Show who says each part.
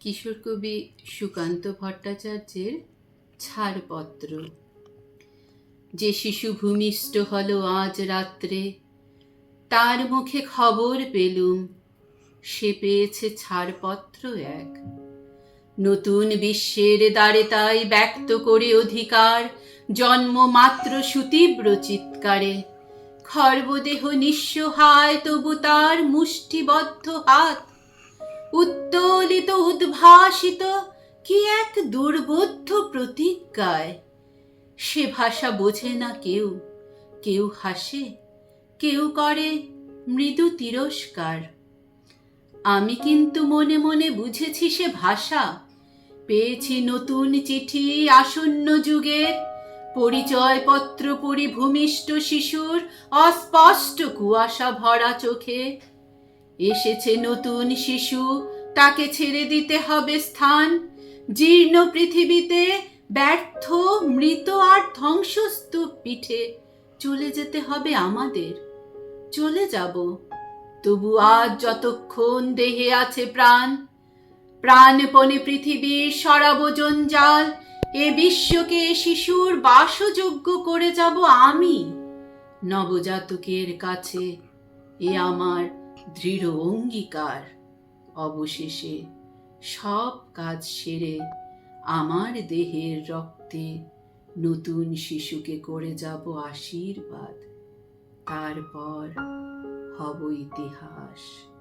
Speaker 1: কিশোর কবি সুকান্ত ভট্টাচার্যের ছাড়পত্র। যে শিশু ভূমিষ্ঠ হল আজ রাত্রে, তার মুখে খবর পেলুম, সে পেয়েছে ছাড়পত্র এক। নতুন বিশ্বের দ্বারে তাই ব্যক্ত করে অধিকার, জন্ম মাত্র সুতীব্র চিৎকারে। খর্বদেহ নিঃস্ব হায়, তবু তার মুষ্টিবদ্ধ হাত উত্তোলিত উদ্ভাসিত কি এক দুর্বোধ্য প্রতিজ্ঞায়। সে ভাষা বোঝে না কেউ, কেউ হাসে, কেউ করে মৃদু তিরস্কার। আমি কিন্তু মনে মনে বুঝেছি সে ভাষা। পেয়েছি নতুন চিঠি আসন্ন যুগের, পরিচয়পত্র পড়ি ভূমিষ্ঠ শিশুর অস্পষ্ট কুয়াশা ভরা চোখে। এসেছে নতুন শিশু, তাকে ছেড়ে দিতে হবে স্থান। জীর্ণ পৃথিবীতে ব্যর্থ মৃত আর ধ্বংসস্তূপ পিঠে চলে যেতে হবে আমাদের। চলে যাব, তবু আজ যতক্ষণ দেহে আছে প্রাণ। প্রাণপণে পৃথিবীর সরাব জঞ্জাল, এ বিশ্বকে শিশুর বাসযোগ্য করে যাব আমি। নবজাতকের কাছে এ আমার দৃঢ় অঙ্গীকার। অবশেষে সব কাজ সেরে আমার দেহের রক্তে নতুন শিশুকে করে যাব আশীর্বাদ। তারপর হব ইতিহাস।